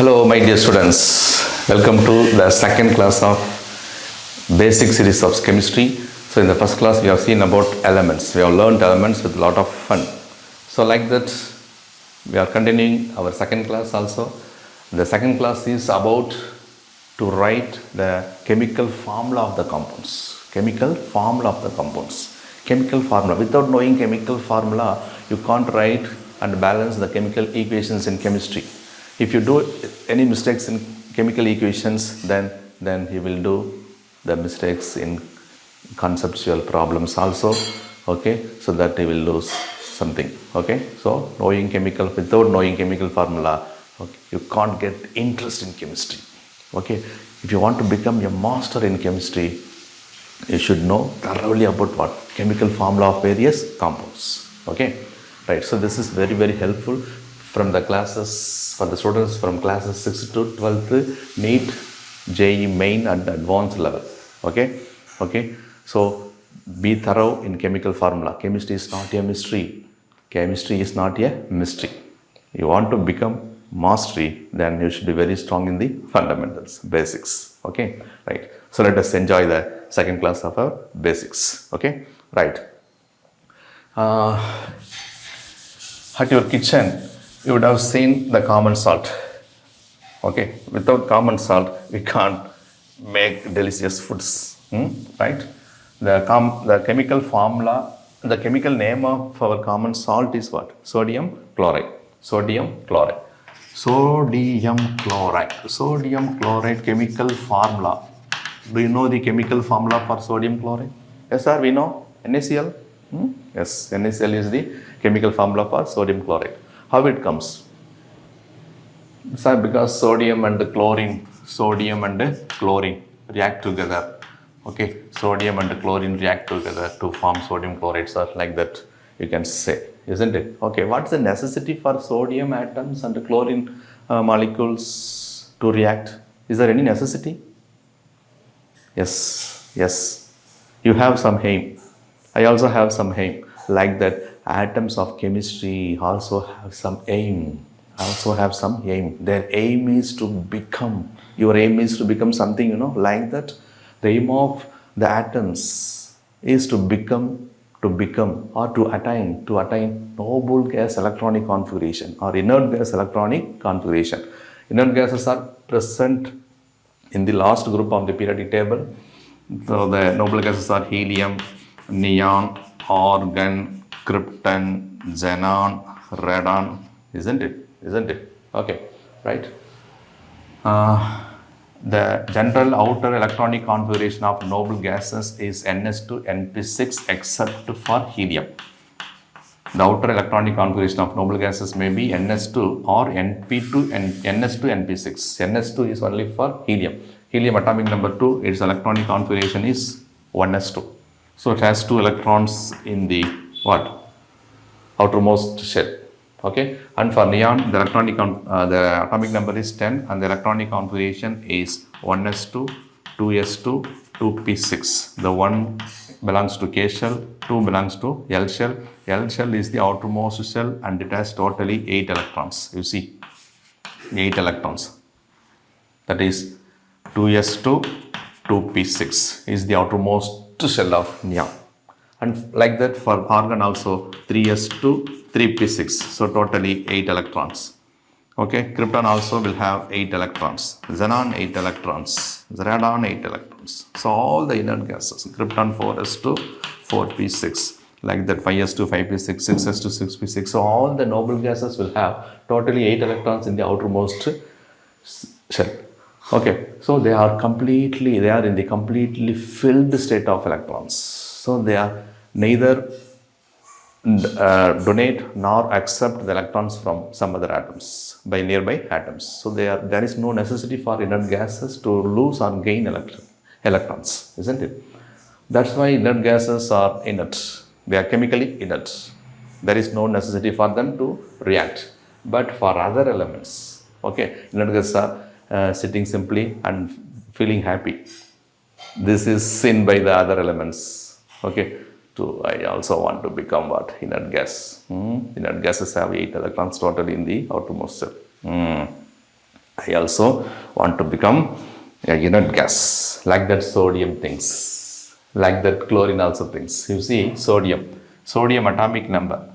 Hello, my dear students. Welcome to the second class of basic series of chemistry. So, in the first class, we have seen about elements. We have learned elements with a lot of fun. So, like that, we are continuing our second class also. The second class is about to write the chemical formula of the compounds. Chemical formula of the compounds. Chemical formula. Without knowing chemical formula, you can't write and balance the chemical equations in chemistry. If you do any mistakes in chemical equations, then you will do the mistakes in conceptual problems also. Okay, so that you will lose something. Okay, so without knowing chemical formula, okay, you can't get interest in chemistry. Okay, if you want to become a master in chemistry, you should know thoroughly about what chemical formula of various compounds. Okay, right. So this is very helpful from the classes for the students from classes 6th to 12th NEET, JEE main and advanced level. Okay. So be thorough in chemical formula. Chemistry is not a mystery. Chemistry is not a mystery. You want to become mastery, then you should be very strong in the fundamentals, basics. Okay, right. So let us enjoy the second class of our basics. Okay, right. At your kitchen, you would have seen the common salt. Okay, without common salt, we can't make delicious foods. Right? The chemical formula, the chemical name of our common salt is what? Sodium chloride. Sodium chloride. Sodium chloride. Sodium chloride chemical formula. Do you know the chemical formula for sodium chloride? Yes, sir, we know. NaCl. Yes, NaCl is the chemical formula for sodium chloride. How it comes? Sir, because sodium and chlorine react together. Okay, sodium and chlorine react together to form sodium chloride, sir, like that you can say, isn't it? Okay, what's the necessity for sodium atoms and chlorine molecules to react? Is there any necessity? Yes. You have some aim. I also have some aim. Like that, atoms of chemistry also have some aim. Their aim is to become. Your aim is to become something, like that. The aim of the atoms is to become or to attain noble gas electronic configuration or inert gas electronic configuration. Inert gases are present in the last group of the periodic table. So the noble gases are helium, neon, argon, krypton, xenon, radon, isn't it? Okay, right. The general outer electronic configuration of noble gases is Ns2 Np6 except for helium. The outer electronic configuration of noble gases may be Ns2 or Np2 and Ns2 Np6. Ns2 is only for helium. Helium atomic number 2, its electronic configuration is 1s2. So it has 2 electrons in the outermost shell. Okay, and for neon, the atomic number is 10 and the electronic configuration is 1s2, 2s2, 2p6. The 1 belongs to K shell, 2 belongs to L shell. L shell is the outermost shell and it has totally 8 electrons. You see, 8 electrons. That is 2s2, 2p6 is the outermost shell of neon. And like that for argon also 3s2, 3p6. So totally 8 electrons. Okay, krypton also will have 8 electrons. Xenon 8 electrons. Radon 8 electrons. So all the inert gases. Krypton 4s2, 4p6. Like that 5s2, 5p6, 6s2, 6p6. So all the noble gases will have totally 8 electrons in the outermost shell. Okay, so they are in the completely filled state of electrons. So they are neither donate nor accept the electrons from some other atoms by nearby atoms. So there is no necessity for inert gases to lose or gain electrons, isn't it? That's why inert gases are inert. They are chemically inert. There is no necessity for them to react. But for other elements, okay, inert gases are sitting simply and feeling happy. This is seen by the other elements. Okay, I also want to become what? Inert gas. Inert gases have 8 electrons totally in the outermost shell. I also want to become a unit gas. Like that sodium thinks. Like that chlorine also thinks. You see, sodium atomic number.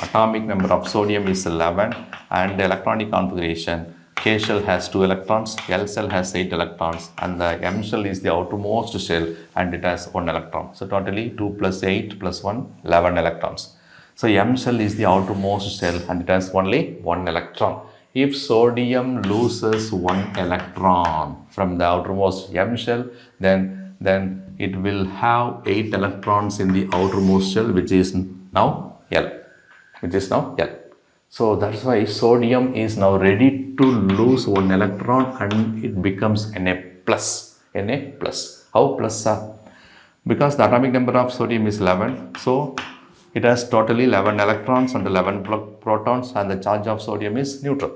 Atomic number of sodium is 11 and the electronic configuration K shell has 2 electrons, L shell has 8 electrons and the M shell is the outermost shell and it has 1 electron. So totally 2 plus 8 plus 1, 11 electrons. So M shell is the outermost shell and it has only 1 electron. If sodium loses 1 electron from the outermost M shell, then it will have 8 electrons in the outermost shell, which is now L. So that's why sodium is now ready to lose 1 electron and it becomes Na plus. How plus? Because the atomic number of sodium is 11, so it has totally 11 electrons and 11 protons and the charge of sodium is neutral.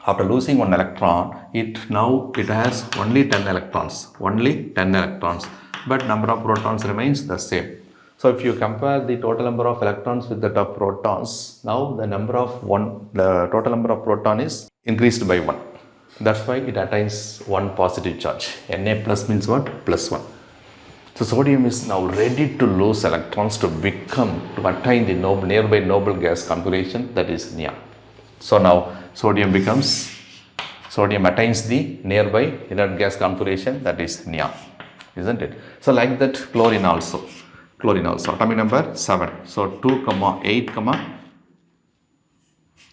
After losing 1 electron, it has only 10 electrons, but number of protons remains the same. So if you compare the total number of electrons with that of protons, now the total number of proton is increased by 1. That's why it attains 1 positive charge. Na plus means what? Plus 1. So sodium is now ready to lose electrons to attain the nearby noble gas configuration, that is neon. So now sodium attains the nearby inert gas configuration, that is neon, isn't it? So like that chlorine also, atomic number 7. So 2, 8,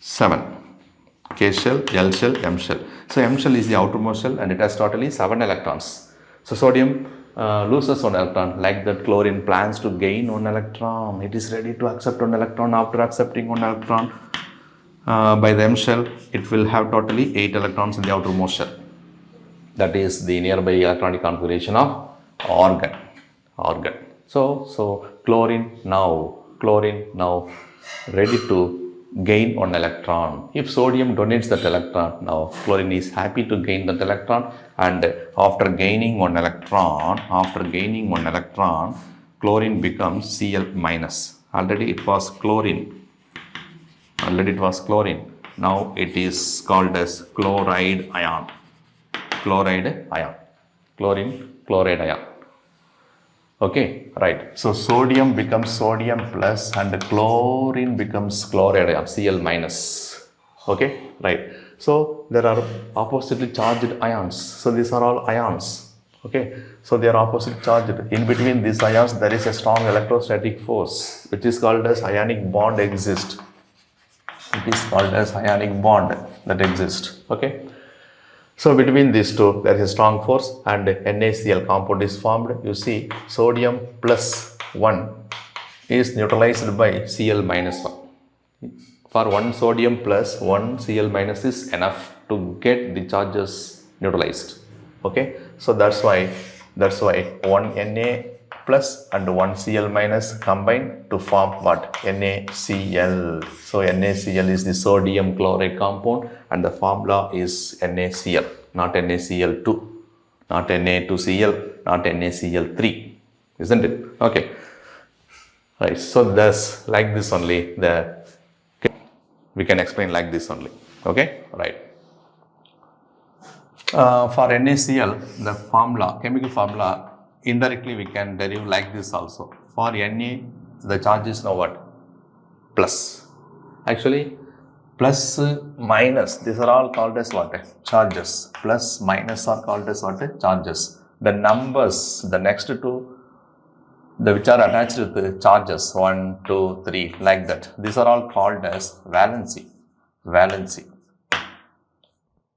7. K shell, L shell, M shell. So M shell is the outermost shell and it has totally 7 electrons. So sodium loses 1 electron. Like that chlorine plans to gain 1 electron. It is ready to accept 1 electron. After accepting 1 electron by the M shell, it will have totally 8 electrons in the outermost shell. That is the nearby electronic configuration of organ. So chlorine now ready to gain 1 electron. If sodium donates that electron, now chlorine is happy to gain that electron, and after gaining 1 electron, chlorine becomes Cl minus. Already it was chlorine. Now it is called as chloride ion. Chlorine chloride ion. Okay, right. So sodium becomes sodium plus and chlorine becomes chloride ion, Cl minus. Okay, right. So there are oppositely charged ions. So these are all ions. Okay, so they are opposite charged. In between these ions, there is a strong electrostatic force, which is called as ionic bond exists. Okay. So between these two, there is a strong force and NaCl compound is formed. You see, sodium plus 1 is neutralized by Cl minus 1. For 1 sodium plus 1 Cl minus is enough to get the charges neutralized. Okay, so that's why 1 Na plus and 1 Cl minus combine to form what? NaCl. So NaCl is the sodium chloride compound and the formula is NaCl, not NaCl2, not Na2Cl, not NaCl3, isn't it? Okay, right. So thus like this only we can explain like this only. Okay, right. For NaCl, the chemical formula, indirectly we can derive like this also. For Na, the charge is now what? Plus. Actually, plus, minus, these are all called as what? Charges. Plus, minus are called as what? Charges. The numbers, the next two, which are attached with the charges, 1, 2, 3, like that. These are all called as valency.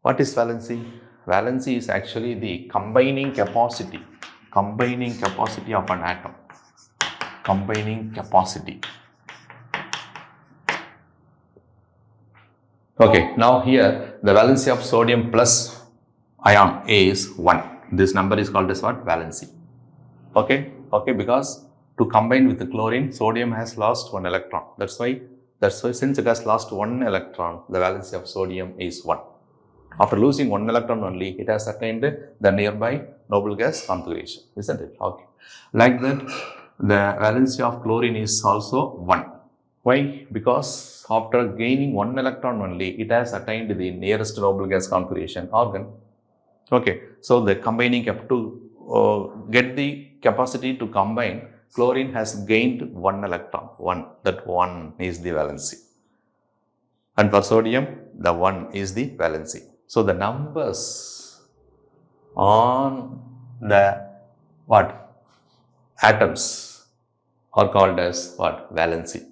What is valency? Valency is actually the combining capacity of an atom. Okay, now here the valency of sodium plus ion is 1. This number is called as what? Valency. Okay, because to combine with the chlorine, sodium has lost 1 electron. That's why since it has lost 1 electron, the valency of sodium is 1. After losing 1 electron only, it has attained the nearby noble gas configuration, isn't it? Okay. Like that, the valency of chlorine is also 1. Why? Because after gaining one electron only, it has attained the nearest noble gas configuration organ. Okay, so the combining to get the capacity to combine, chlorine has gained one electron. That one is the valency. And for sodium, the one is the valency. So the numbers on the atoms are called as valency.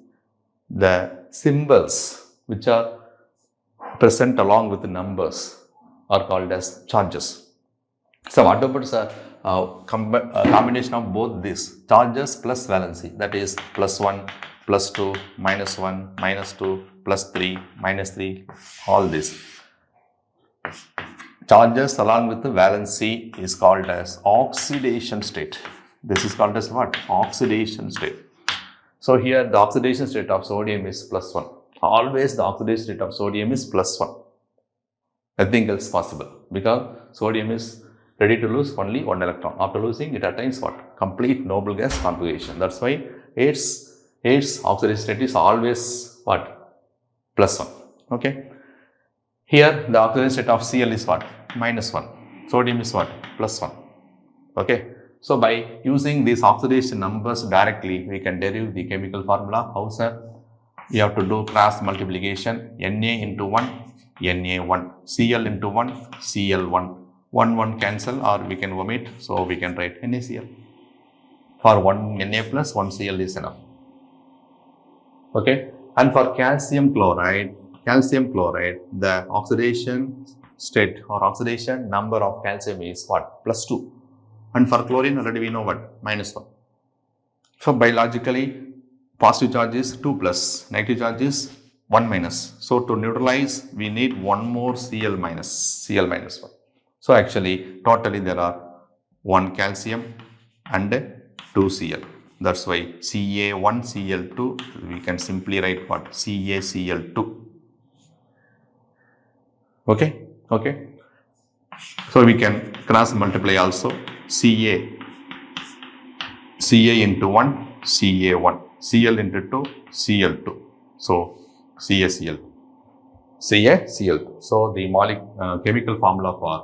The symbols which are present along with the numbers are called as charges. So what about the combination of both these charges plus valency, that is +1, +2, -1, -2, +3, -3, all this. Charges along with the valency is called as oxidation state. This is called as what? Oxidation state. So here the oxidation state of sodium is +1. Always the oxidation state of sodium is +1. Nothing else possible, because sodium is ready to lose only one electron. After losing, it attains what? Complete noble gas configuration. That's why its oxidation state is always what? +1. Okay. Here the oxidation state of Cl is what? -1. Sodium is what? +1. Okay. So by using these oxidation numbers directly, we can derive the chemical formula. How, sir? You have to do cross multiplication. Na into 1, Na1. Cl into 1, Cl1. 1 cancel, or we can omit. So we can write NaCl. For 1 Na plus 1 Cl is enough. Okay. And for calcium chloride, the oxidation state or oxidation number of calcium is what? +2. And for chlorine, already we know what? -1. So biologically, positive charge is 2 plus, negative charge is 1 minus. So to neutralize, we need one more Cl minus 1. So actually, totally there are 1 calcium and 2 Cl. That's why Ca1Cl2, we can simply write what? CaCl2. Okay. So we can cross multiply also. Ca into 1, Ca1. Cl into 2, Cl2. So CaCl2. So the chemical formula for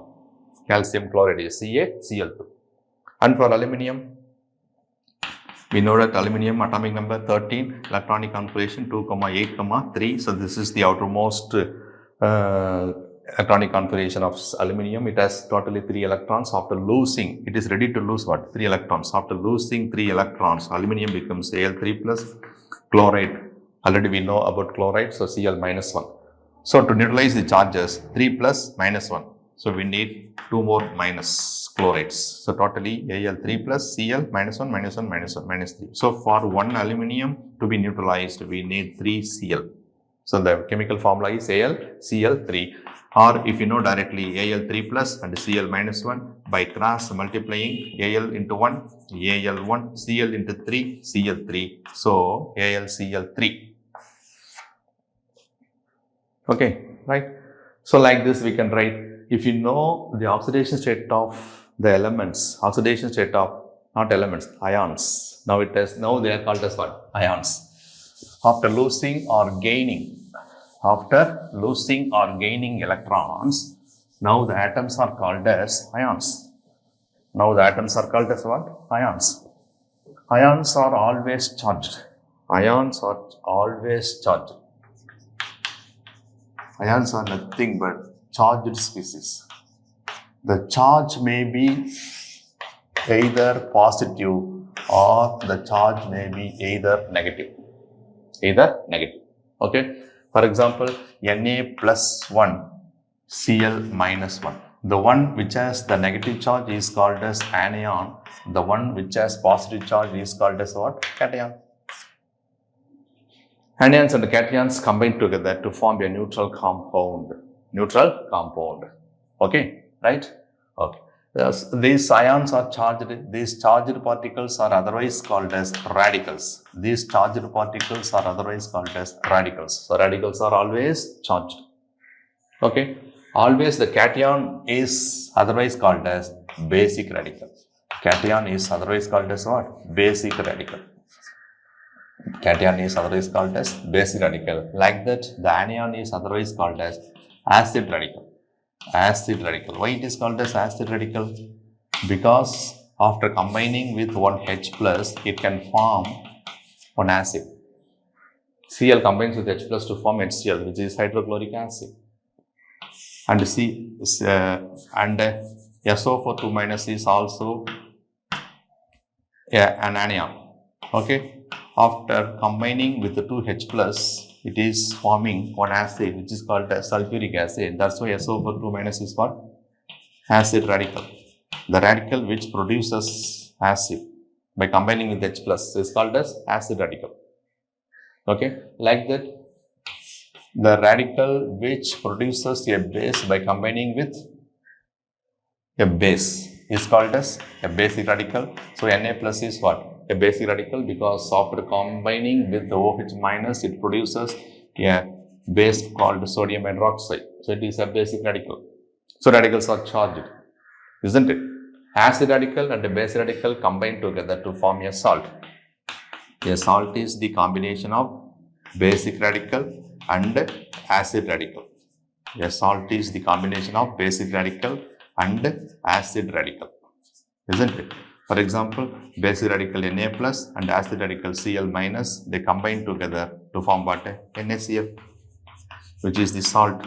calcium chloride is CaCl2. And for aluminium, we know that aluminium atomic number 13, electronic configuration 2, 8, 3. So this is the outermost electronic configuration of aluminium. It has totally 3 electrons. After losing, it is ready to lose what? 3 electrons. After losing 3 electrons, aluminium becomes Al3 plus. Chloride, already we know about chloride, so Cl -1. So to neutralize the charges, 3 plus -1. So we need 2 more minus chlorides. So totally Al3 plus Cl -1, -1, -1, -3. So for 1 aluminium to be neutralized, we need 3 Cl. So the chemical formula is AlCl3, or if you know directly Al3 plus and Cl -1, by cross multiplying Al into 1, Al1, Cl into 3, Cl3. So AlCl3. Okay, right? So like this we can write, if you know the oxidation state of the elements, oxidation state of not elements, ions. Now they are called as what? Ions. After losing or gaining electrons, now the atoms are called as ions. Now the atoms are called as what? Ions. Ions are always charged. Ions are nothing but charged species. The charge may be either positive or the charge may be either negative. Okay. For example, Na plus 1, Cl minus 1. The one which has the negative charge is called as anion. The one which has positive charge is called as what? Cation. Anions and cations combine together to form a neutral compound. Okay, right? Okay. These ions are charged. These charged particles are otherwise called as radicals. So radicals are always charged. Okay. Always the cation is otherwise called as basic radical. Cation is otherwise called as what? Basic radical. Cation is otherwise called as basic radical. Like that, the anion is otherwise called as acid radical. Acid radical. Why it is called as acid radical? Because after combining with one H plus, it can form one acid. Cl combines with H plus to form HCl, which is hydrochloric acid. And SO4 2 minus is also an anion. Okay. After combining with the 2H plus, it is forming one acid which is called as sulfuric acid. That's why SO4 2 minus is what? Acid radical. The radical which produces acid by combining with H plus is called as acid radical. Okay. Like that, the radical which produces a base by combining with a base is called as a basic radical. So Na plus is what? A basic radical, because after combining with the OH minus, it produces a base called sodium hydroxide. So it is a basic radical. So radicals are charged, isn't it? Acid radical and a base radical combine together to form a salt. A salt is the combination of basic radical and acid radical. A salt is the combination of basic radical and acid radical, isn't it? For example, basic radical Na plus and acid radical Cl minus, they combine together to form what? NaCl, which is the salt.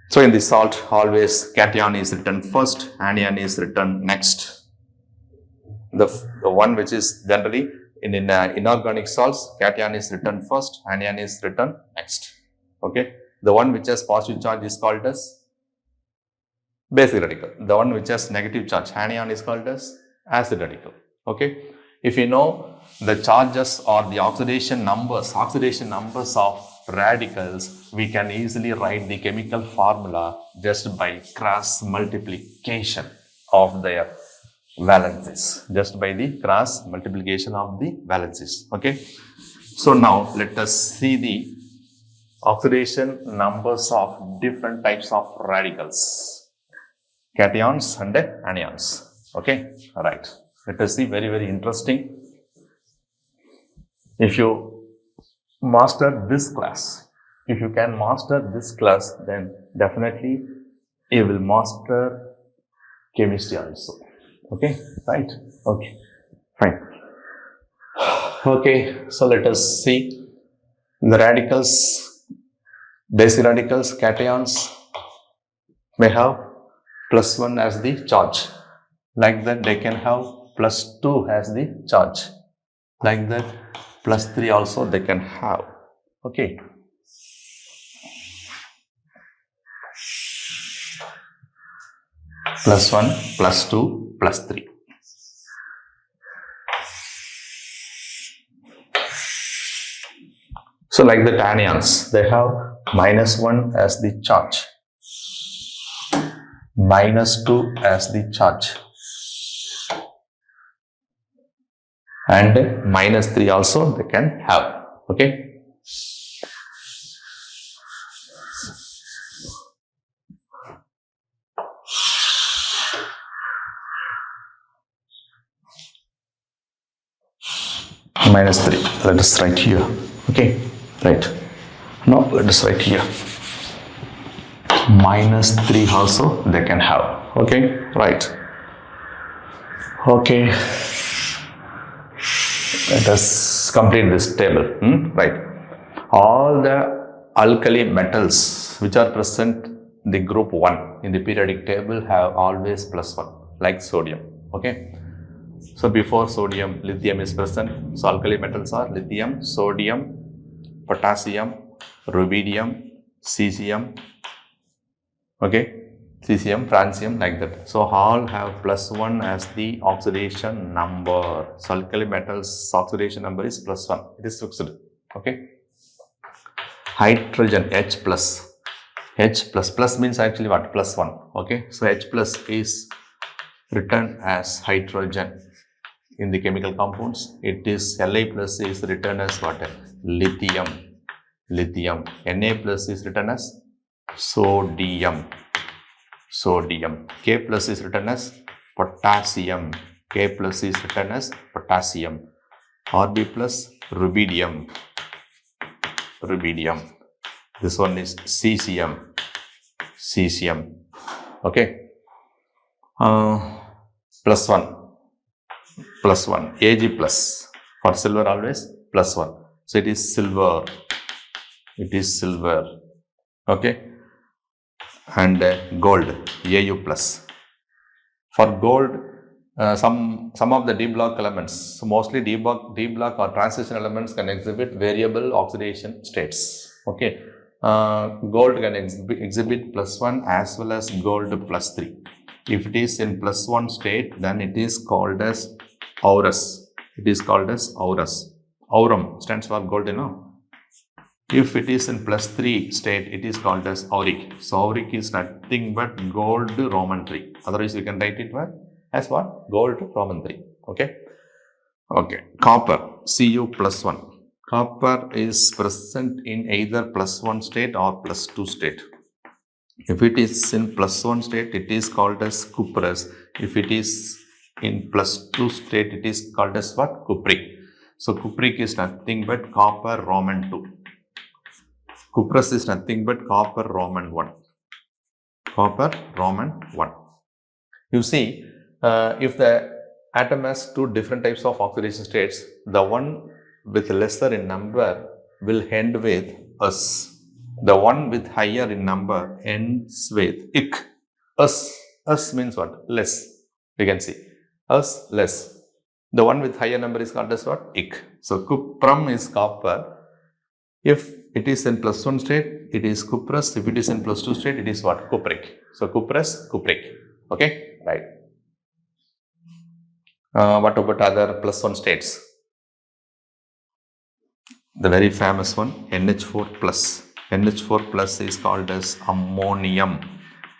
So in the salt, always cation is written first, anion is written next. The one which is generally in inorganic salts, cation is written first, anion is written next. Okay. The one which has positive charge is called as basic radical. The one which has negative charge, anion, is called as acid radical. Okay. If you know the charges or the oxidation numbers of radicals, we can easily write the chemical formula just by cross multiplication of their valences. Just by the cross multiplication of the valences. Okay. So now let us see the oxidation numbers of different types of radicals. Cations and anions. Okay, all right. Let us see, very, very interesting. If you master this class, if you can master this class, then definitely you will master chemistry also. Okay, right? Okay, fine. Okay, so let us see the radicals, basic radicals, cations may have +1 as the charge. Like that, they can have +2 as the charge. Like that, +3 also they can have. Okay. +1, +2, +3. So like the anions, they have -1 as the charge, -2 as the charge, and -3 also they can have. Okay. -3. Let us write here. Okay. Right. Now let us write here. -3 also they can have. Okay. Right. Okay. Let us complete this table. Right. All the alkali metals which are present in the group 1 in the periodic table have always +1, like sodium. Okay. So before sodium, lithium is present. So alkali metals are lithium, sodium, potassium, rubidium, cesium. Okay, cesium, francium, like that. So all have +1 as the oxidation number. So alkali metals oxidation number is +1. It is fixed. Okay. Hydrogen H plus. H plus means actually what? +1. Okay. So H plus is written as hydrogen. In the chemical compounds, it is Li plus is written as what? Lithium. Na plus is written as sodium. K plus is written as potassium. K plus is written as potassium. Rb plus rubidium. Rubidium. This one is cesium. Cesium. Okay. Plus 1. Plus 1. Ag plus. For silver always plus 1. So it is silver. It is silver. Okay. And gold. Au plus. For gold, some of the D block elements, so mostly D block or transition elements can exhibit variable oxidation states. Okay, gold can exhibit plus 1 as well as gold plus 3. If it is in plus 1 state, then it is called as aurous. It is called as aurous. Aurum stands for gold, you know. If it is in plus 3 state, it is called as auric. So auric is nothing but gold Roman 3. Otherwise, we can write it as what? Gold Roman 3. Okay. Okay. Copper, Cu plus 1. Copper is present in either plus 1 state or plus 2 state. If it is in plus 1 state, it is called as cuprous. If it is in plus 2 state, it is called as what? Cupric. So cupric is nothing but copper Roman 2. Cuprous is nothing but copper Roman 1. Copper Roman 1. You see, if the atom has two different types of oxidation states, the one with lesser in number will end with us. The one with higher in number ends with ik. Us means what? Less. You can see. Us, less. The one with higher number is called as what? Ik. So cuprum is copper. If it is in plus 1 state, it is cuprous. If it is in plus 2 state, it is what? Cupric. So cuprous, cupric. Okay, right. What about other plus 1 states? The very famous one, NH4 plus. NH4 plus is called as ammonium.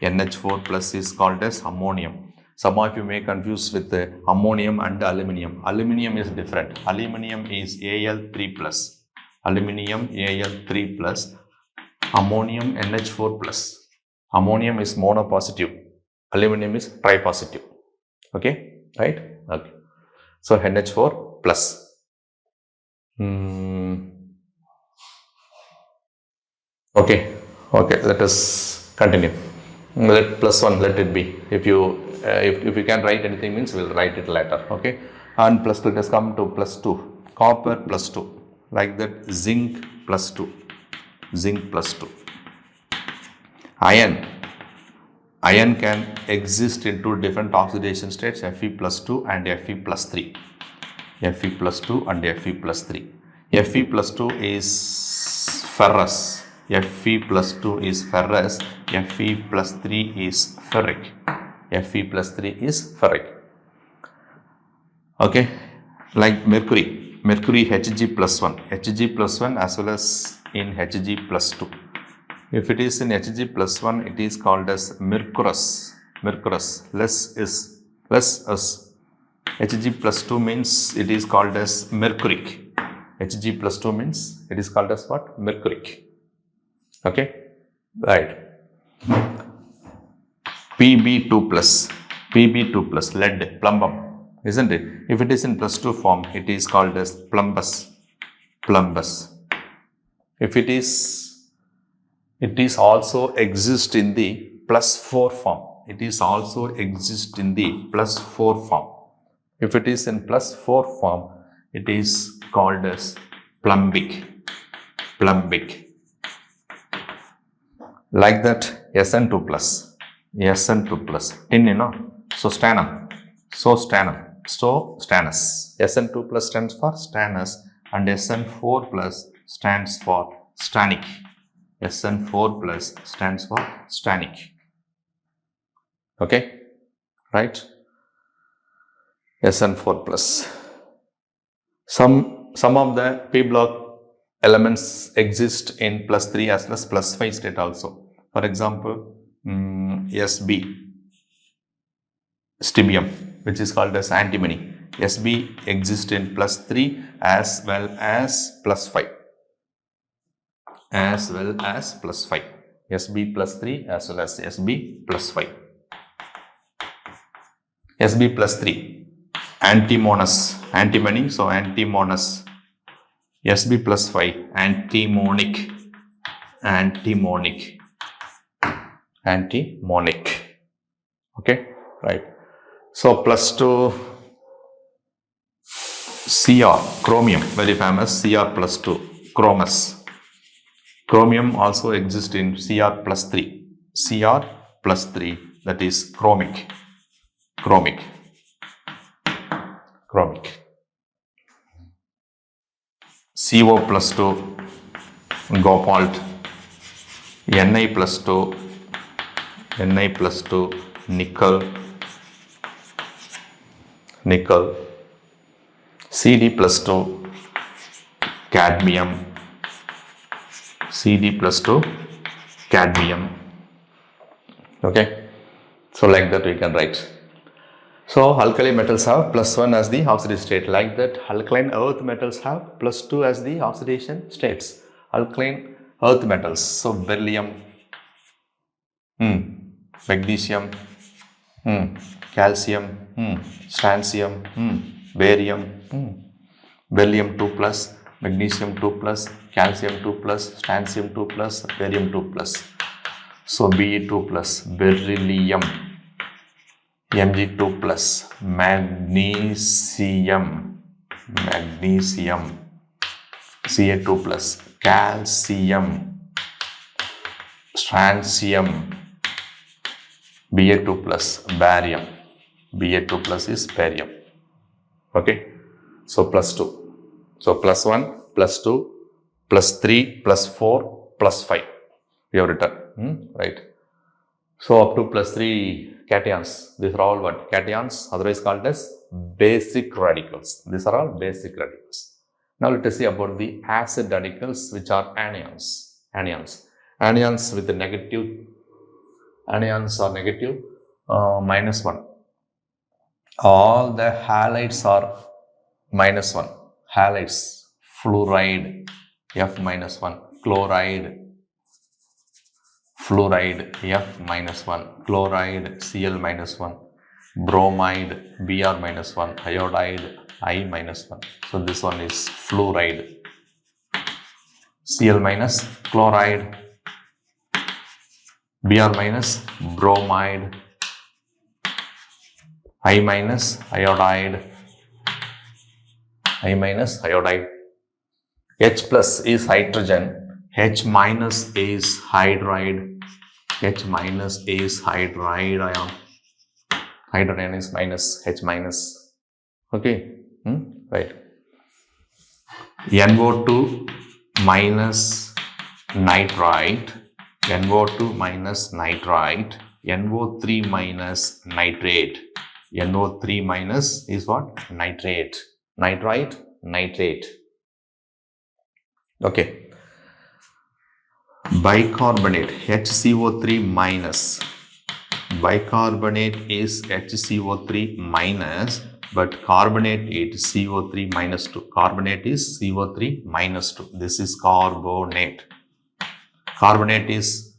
NH4 plus is called as ammonium. Some of you may confuse with the ammonium and aluminium. Aluminium is different. Aluminium is Al3 plus. Aluminium Al3 plus, ammonium NH4 plus. Ammonium is monopositive, aluminium is tripositive. Okay, right? Okay. So NH4 plus. Okay, let us continue. Let plus 1, let it be. If you can write anything, means we'll write it later. Okay, and plus 2, let us come to plus 2. Copper plus 2. Like that, zinc plus 2. Zinc plus 2. Iron can exist in two different oxidation states, Fe plus 2 and Fe plus 3. Fe plus 2 and Fe plus 3. Fe plus 2 is ferrous. Fe plus 2 is ferrous. Fe plus 3 is ferric. Fe plus 3 is ferric. Okay, like mercury. Mercury Hg plus 1. Hg plus 1 as well as in Hg plus 2. If it is in Hg plus 1, it is called as mercurous. Mercurous. Less is us. Hg plus 2 means it is called as mercuric. Hg plus 2 means it is called as what? Mercuric. Okay, right. Pb2 plus. Pb2 plus, lead, plumbum. Isn't it? If it is in plus 2 form, it is called as plumbus. Plumbus. If it is also exist in the plus 4 form. It is also exist in the plus 4 form. If it is in plus 4 form, it is called as plumbic. Plumbic. Like that, Sn2 plus. Sn2 plus. Tin, you know. So stannum. So stannum. So stannous. Sn2 plus stands for stannous and Sn4 plus stands for stannic. Sn4 plus stands for stannic. Okay, right? Sn4 plus. Some of the P block elements exist in plus 3 as well as plus 5 state also. For example, Sb, stibium, which is called as antimony. Sb exists in plus 3 as well as plus 5. As well as plus 5. Sb plus 3 as well as Sb plus 5. Sb plus 3. Antimonous, antimony, so antimonous. Sb plus 5, antimonic, antimonic, antimonic. Okay, right. So plus 2, Cr, chromium, very famous, Cr plus 2, chromus. Chromium also exists in Cr plus 3. Cr plus 3, that is chromic. Chromic. Chromic. CO plus 2, cobalt. Ni plus 2, Ni plus 2, nickel. Nickel. Cd plus 2, cadmium. Cd plus 2, cadmium. Okay, so like that we can write. So alkali metals have plus 1 as the oxidation state. Like that, alkaline earth metals have plus 2 as the oxidation states. Alkaline earth metals, so beryllium, magnesium, calcium, strontium, barium, beryllium 2 plus, magnesium 2 plus, calcium 2 plus, strontium 2 plus, barium 2 plus. So Be2 plus, beryllium, Mg2 plus, magnesium, magnesium, Ca2 plus, calcium, strontium, Ba2 plus, barium. Ba2 plus is barium. Okay, so plus 2. So plus 1, plus 2, plus 3, plus 4, plus 5. We have written, right? So up to plus 3 cations. These are all what? Cations, otherwise called as basic radicals. These are all basic radicals. Now let us see about the acid radicals, which are anions. Anions. Anions with the negative. Anions are negative, minus 1. All the halides are minus 1. Halides, fluoride, F minus 1. Chloride, fluoride, F minus 1. Chloride, Cl minus 1. Bromide, Br minus 1. Iodide, I minus 1. So this one is fluoride. Cl minus, chloride, Br minus, bromide, I minus, iodide, I minus, iodide. H plus is hydrogen, H minus is hydride, H minus is hydride ion. Hydrogen is minus, H minus. Okay, right. NO2 minus nitrite, NO2 minus nitrite, NO3 minus nitrate. NO3 minus is what? Nitrate. Nitrite, nitrate. Okay. Bicarbonate, HCO3 minus. Bicarbonate is HCO3 minus, but carbonate is CO3 minus 2. Carbonate is CO3 minus 2. This is carbonate. Carbonate is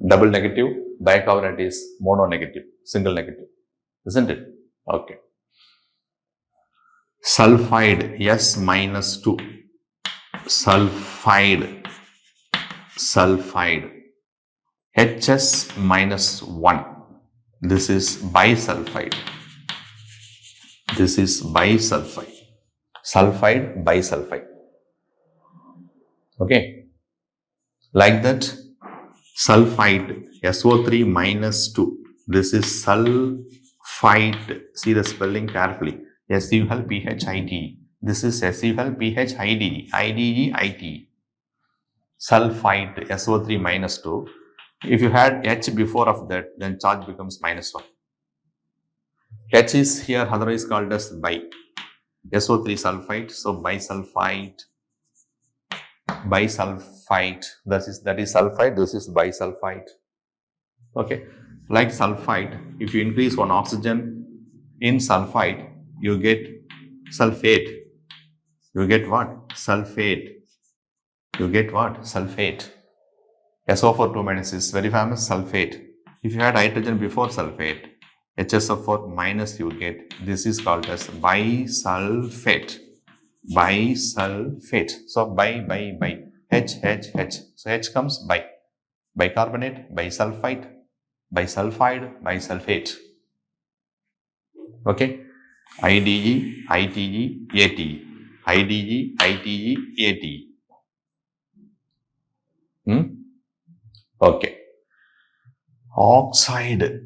double negative, bicarbonate is mono negative, single negative, isn't it? Okay. Sulfide, S minus 2. Sulfide, sulfide, HS minus 1. This is bisulfide. This is bisulfide. Sulfide, bisulfide. Okay. Like that, sulfide, SO3 minus 2. This is sulfide. See the spelling carefully. SULPHIDE. This is SULPHIDE. IDE. Sulfide, SO3 minus 2. If you had H before of that, then charge becomes minus 1. H is here otherwise called as bi. SO3 sulfide, so bisulfide. Bisulfide, that is sulfide, this is bisulfide. Okay, like sulfide, if you increase one oxygen in sulfide, you get sulfate. You get what? Sulfate. You get what? Sulfate. SO4 2 minus is very famous, sulfate. If you had hydrogen before sulfate, HSO4 minus you get. This is called as bisulfate. Bisulfate. So by. H. So H comes by. Bicarbonate, bisulfite, bisulfide, bisulfate. Okay. IDE, ITE, ATE. IDE, ITE, ATE. Okay. Oxide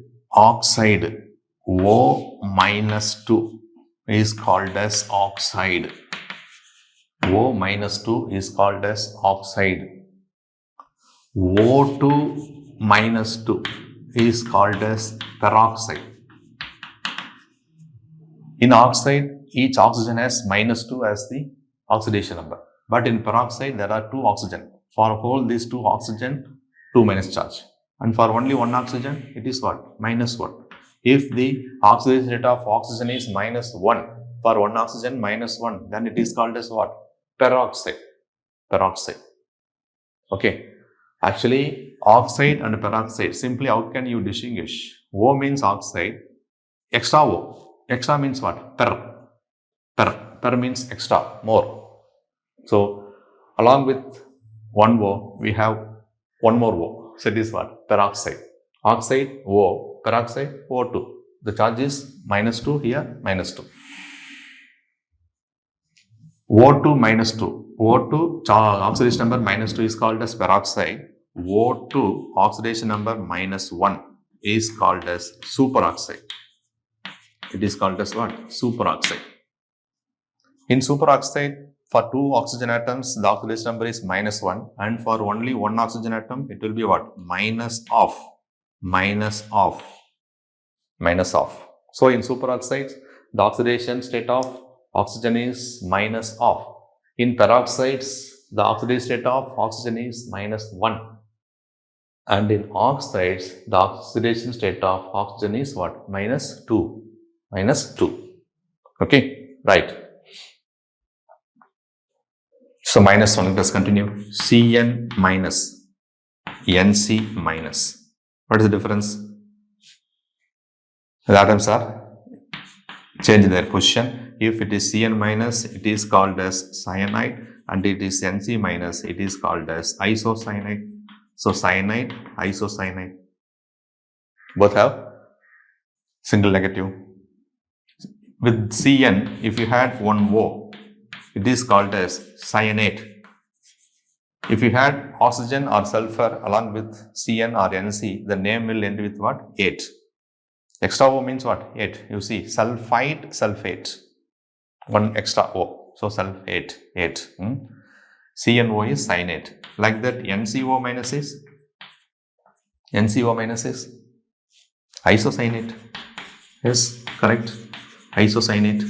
O minus 2 is called as oxide. O minus 2 is called as oxide. O2 minus 2 is called as peroxide. In oxide, each oxygen has minus 2 as the oxidation number. But in peroxide, there are 2 oxygen. For all these 2 oxygen, 2 minus charge. And for only 1 oxygen, it is what? Minus 1. If the oxidation rate of oxygen is minus 1, for 1 oxygen minus 1, then it is called as what? Peroxide. Peroxide. Okay. Actually, oxide and peroxide, simply how can you distinguish? O means oxide, extra O. Extra means what? Per means extra, more. So, along with one O, we have one more O. So, it is what? Peroxide. Oxide, O. Peroxide, O2. The charge is minus 2 here, minus 2. O2 minus 2. O2 oxidation number minus 2 is called as peroxide. O2 oxidation number minus 1 is called as superoxide. It is called as what? Superoxide. In superoxide, for 2 oxygen atoms, the oxidation number is minus 1, and for only 1 oxygen atom, it will be what? Minus of. So, in superoxides, the oxidation state of oxygen is minus of. In peroxides, the oxidation state of oxygen is minus 1. And in oxides, the oxidation state of oxygen is what? Minus 2. Okay, right. So minus 1, let us continue. Cn minus, Nc minus. What is the difference? The atoms are change their position. If it is Cn minus, it is called as cyanide, and it is Nc minus, it is called as isocyanide. So cyanide, isocyanide. Both have single negative. With Cn, if you had one O, it is called as cyanate. If you had oxygen or sulfur along with Cn or Nc, the name will end with what? Ate. Extra O means what? Ate. You see, sulfate. One extra O. So sulfate, ate. CnO is cyanate. Like that, NCO minus is isocyanate. Yes, correct. Isocyanate.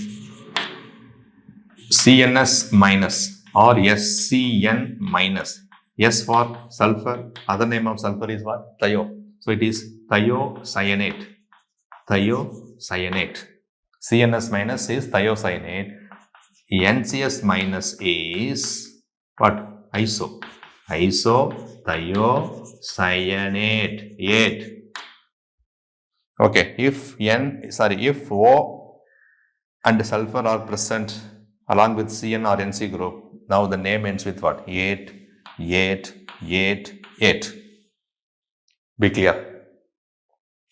CNS minus or SCN minus. S for sulfur. Other name of sulfur is what? Thio. So it is thiocyanate. CNS minus is thiocyanate. NCS minus is what? Isothiocyanate. Okay, if O and sulfur are present along with Cn or Nc group, now the name ends with what? Ate. Be clear.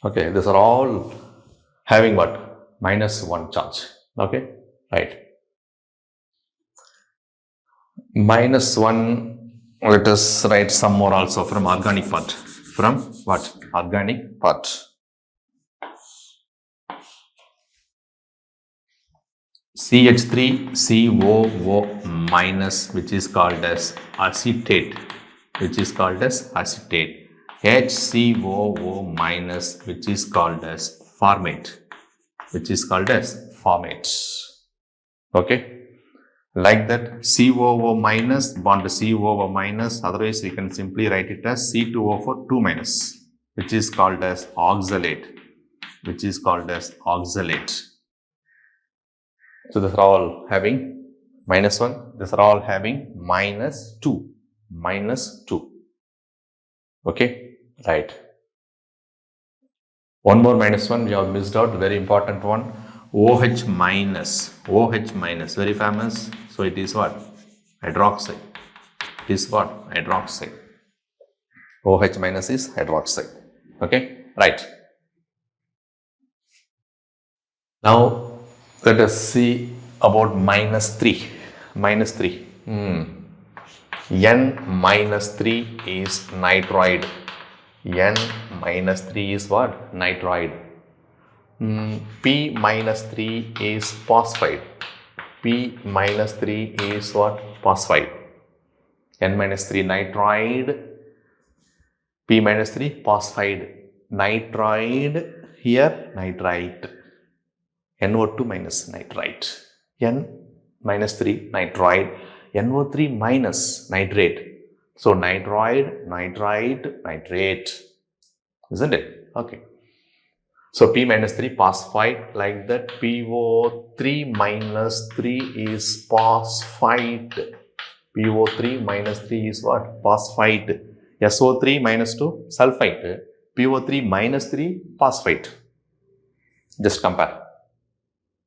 Okay, these are all having what? Minus 1 charge. Okay, right. Minus 1, let us write some more also from organic part. From what? Organic part. CH3COO minus, which is called as acetate. HCOO minus, which is called as formate. Okay. Like that, COO minus bond to COO minus, otherwise we can simply write it as C2O4 2 minus, which is called as oxalate. So these are all having minus 1, these are all having minus 2. Okay, right. One more minus one, we have missed out, very important one. OH minus, very famous. So it is what? Hydroxide. It is what? Hydroxide. OH minus is hydroxide. Okay, right. Now let us see about minus 3. Minus 3. N minus 3 is nitroid. N minus 3 is what? Nitroid. P minus 3 is phosphide. P minus 3 is what? Phosphide. N minus 3 nitroid. P minus 3 phosphide. Nitroid. Here nitrite. NO2 minus nitrite. N minus 3 nitroid. NO3 minus nitrate. So nitroid, nitrite, nitrate. Isn't it? Okay. So P minus 3 phosphide, like that. PO3 minus 3 is phosphide. PO3 minus 3 is what? Phosphide. SO3 minus 2 sulfite. PO3 minus 3 phosphite. Just compare.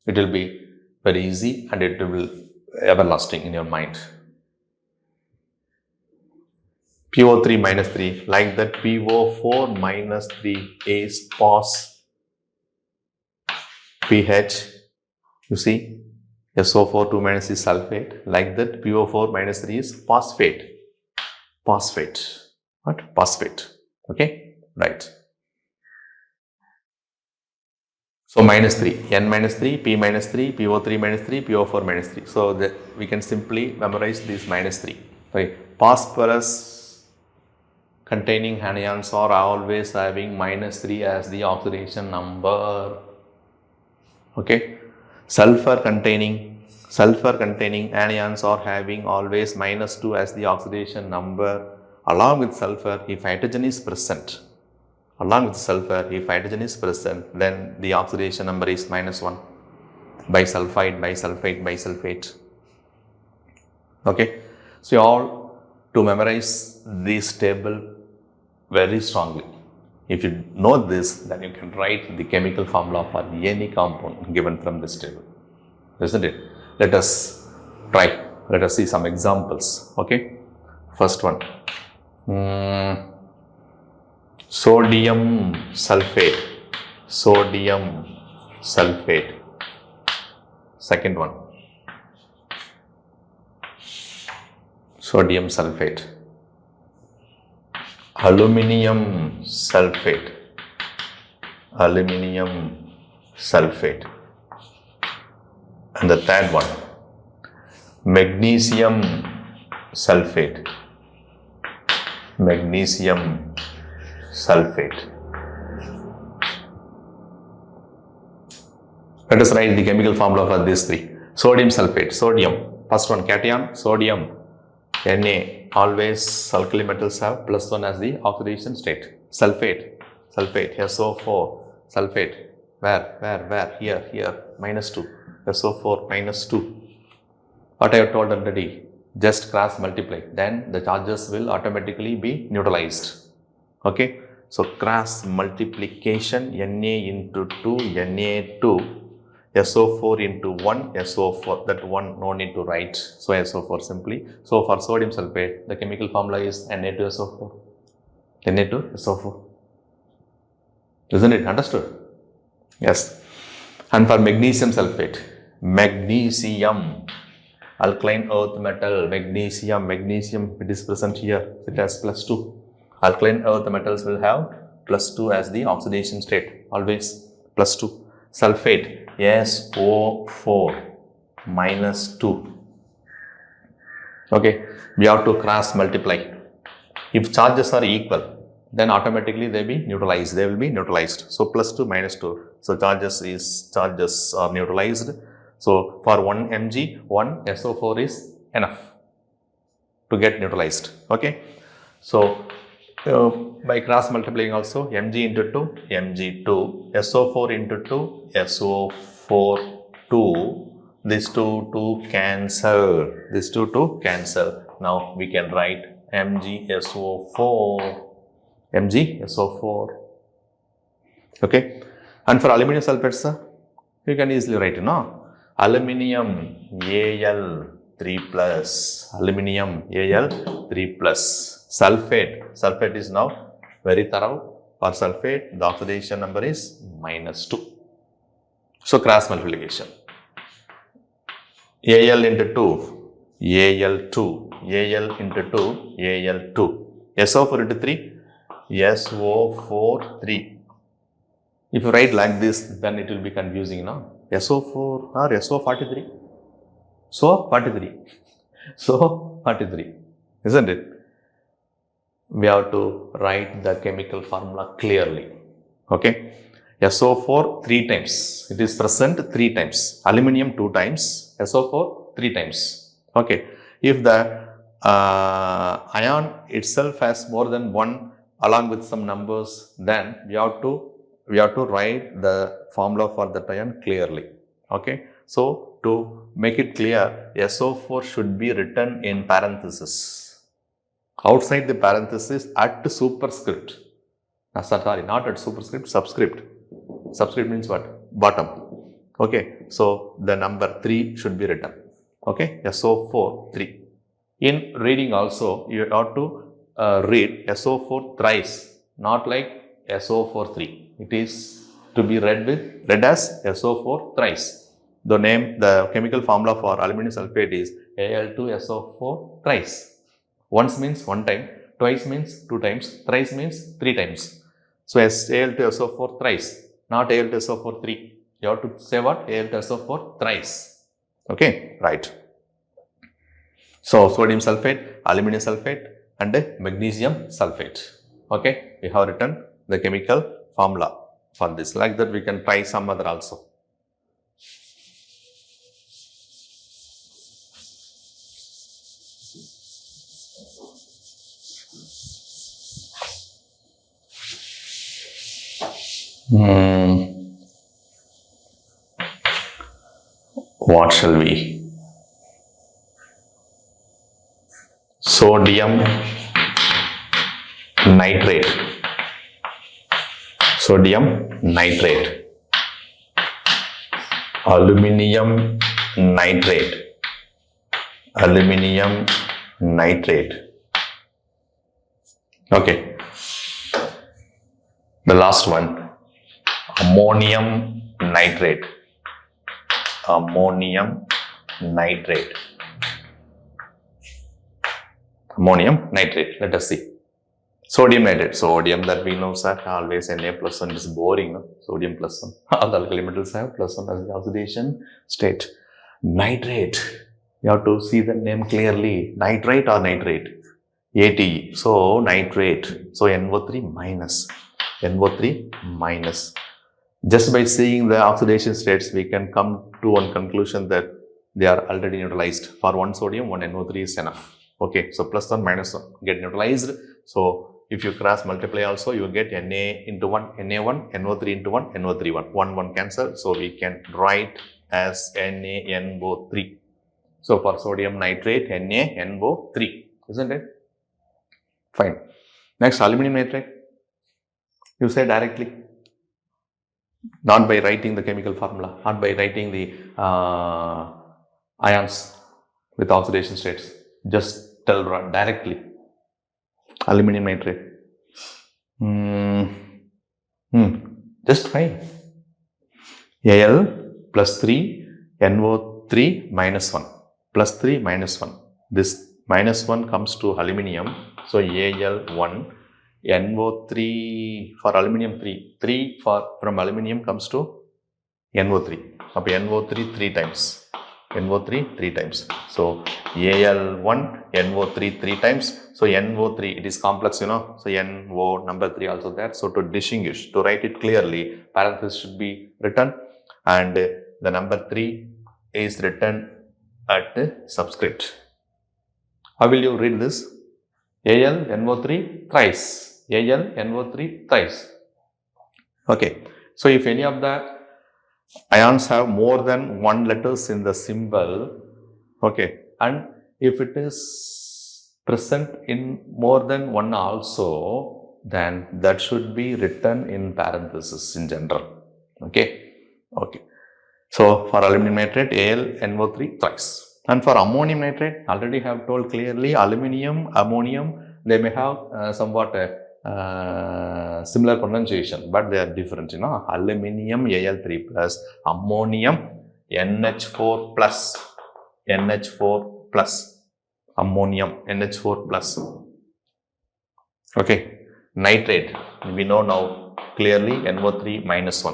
It will be very easy and it will be everlasting in your mind. PO3 minus 3, like that. PO4 minus 3 is pH. You see, SO4 2 minus is sulfate, like that. PO4 minus 3 is phosphate. Phosphate. What? Phosphate. Okay, right. So minus 3, N minus 3, P minus 3, PO3 minus 3, PO4 minus 3. So we can simply memorize these minus 3. Okay. Phosphorus containing anions are always having minus 3 as the oxidation number. Okay. Sulfur containing anions are having always minus 2 as the oxidation number. Along with sulfur, if hydrogen is present, then the oxidation number is minus 1. Bisulfite. Okay. So you all to memorize this table very strongly. If you know this, then you can write the chemical formula for any compound given from this table. Isn't it? Let us try. Let us see some examples. Okay. First one. Sodium sulfate. Second one. Sodium sulfate. Aluminium sulfate. And the third one. Magnesium sulfate. Let us write the chemical formula for these three. Sodium sulfate. Sodium. First one, cation. Sodium. Na. Always alkali metals have +1 as the oxidation state. Sulfate. SO4. Sulfate. Where? Here. -2. SO4 -2. What I have told already. Just cross multiply. Then the charges will automatically be neutralized. Okay. So cross multiplication. Na into 2. Na2. SO4 into 1, SO4, that one no need to write, so SO4 simply. So for sodium sulfate, the chemical formula is Na2SO4. Na2SO4. Isn't it understood? Yes. And for magnesium sulfate, alkaline earth metal, magnesium, it is present here, it has +2. Alkaline earth metals will have +2 as the oxidation state, always +2. Sulfate, SO4 -2. Okay, we have to cross multiply. If charges are equal, then automatically they will be neutralized. So +2 -2. So charges are neutralized. So for 1 mg, 1 SO4 is enough to get neutralized. Okay, so by cross multiplying also, mg into 2, mg2, SO4 into 2, SO4 2. These two cancel. Now we can write MgSO4. Okay. And for aluminum sulfate, sir, you can easily write, you know, aluminium Al3 plus, aluminium Al3 plus, sulfate is now very thorough. For sulfate, the oxidation number is -2. So cross multiplication. Al into 2, Al2, Al into 2, Al2. SO4 into 3, SO4, 3. If you write like this, then it will be confusing, no? SO4 or SO43. So 43. So 43. Isn't it? We have to write the chemical formula clearly. Okay. SO4 3 times. It is present 3 times. Aluminium 2 times. SO4 3 times. Okay. If the ion itself has more than one along with some numbers, then we have to write the formula for that ion clearly. Okay. So to make it clear, SO4 should be written in parenthesis. Outside the parenthesis at superscript. Sorry, not at superscript, subscript. Subscript means what? Bottom. Okay. So the number 3 should be written. Okay. SO4 3. In reading also, you have to read SO4 thrice, not like SO4 3. It is to be read as SO4 thrice. The chemical formula for aluminum sulfate is Al2SO4 thrice. Once means one time, twice means 2 times, thrice means 3 times. So Al2SO4 thrice, not Al2SO4 3. You have to say what? Al2SO4 thrice. Okay, right. So sodium sulfate, aluminum sulfate and magnesium sulfate. Okay, we have written the chemical formula for this. Like that we can try some other also. What shall we? Sodium nitrate. Sodium nitrate. Aluminium nitrate. Aluminium nitrate. Okay. The last one. Ammonium nitrate. Ammonium nitrate. Ammonium nitrate. Let us see. Sodium nitrate. Sodium that we know, sir, always Na plus 1 is boring. No? Sodium plus 1. All the alkali metals have plus 1 as the oxidation state. Nitrate. You have to see the name clearly. Nitrate or nitrate? ATE. So nitrate. So NO3 minus. NO3 minus. Just by seeing the oxidation states, we can come to one conclusion that they are already neutralized. For one sodium, one NO3 is enough. Okay, so plus 1 minus 1 get neutralized. So if you cross multiply also, you get Na into 1, Na1, NO3 into 1, NO3 1. 1 cancel. So we can write as NaNO3. So for sodium nitrate, NaNO3, isn't it? Fine. Next, aluminum nitrate. You say directly. Not by writing the chemical formula, not by writing the ions with oxidation states. Just tell directly. Aluminum nitrate. Just fine. Al plus 3, NO3 minus 1. Plus 3 minus 1. This minus 1 comes to aluminium. So Al1. NO3 for aluminium 3. 3 from aluminium comes to NO3. Up NO3 3 times. NO3 3 times. So Al1, NO3 3 times. So NO3, it is complex, you know. So NO number 3 also there. So to distinguish, to write it clearly, parenthesis should be written and the number 3 is written at subscript. How will you read this? Al NO3 thrice. Al NO3 thrice. Okay. So if any of the ions have more than 1 letters in the symbol, okay, and if it is present in more than 1 also, then that should be written in parenthesis in general. Okay. So for aluminum nitrate, AlNO3 thrice. And for ammonium nitrate, already have told clearly, aluminium, ammonium, they may have somewhat similar pronunciation, but they are different. Aluminium Al3 plus, ammonium NH4 plus, NH4 plus, ammonium NH4 plus. Okay, nitrate, we know now clearly NO3 minus 1.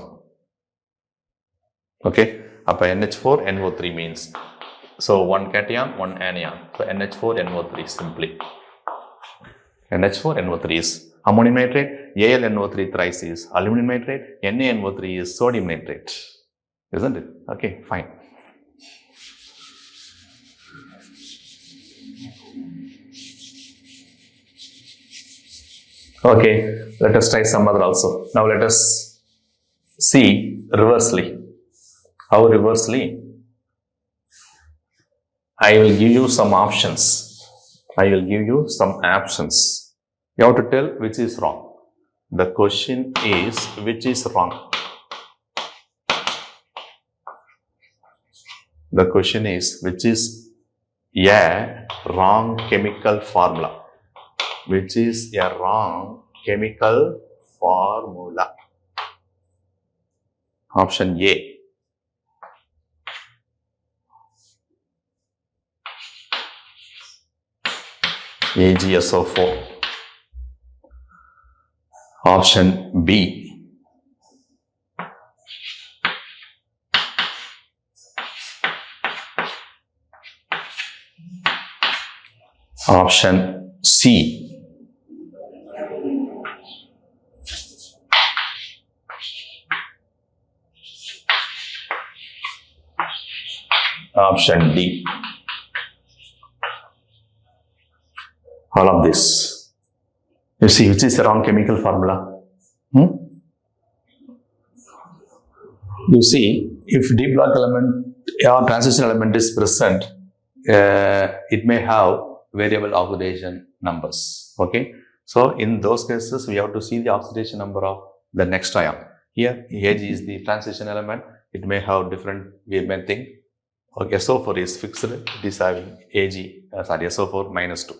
Okay, up NH4 NO3 means, so one cation, one anion, so NH4 NO3 simply. NH4 NO3 is ammonium nitrate, AlNO3 thrice is aluminum nitrate, NaNO3 is sodium nitrate, isn't it? Okay, fine. Okay, let us try some other also. Now let us see reversely. How reversely? I will give you some options. You have to tell which is wrong. The question is which is wrong. The question is which is a wrong chemical formula. Which is a wrong chemical formula. Option A. AgSO4. Option B. Option C. Option D. All of this. You see, which is the wrong chemical formula? You see, if D block element or transition element is present, it may have variable oxidation numbers. Okay. So, in those cases, we have to see the oxidation number of the next ion. Here, Ag is the transition element. It may have different, we may think. Okay, SO4 is fixed. It is having SO4 minus 2.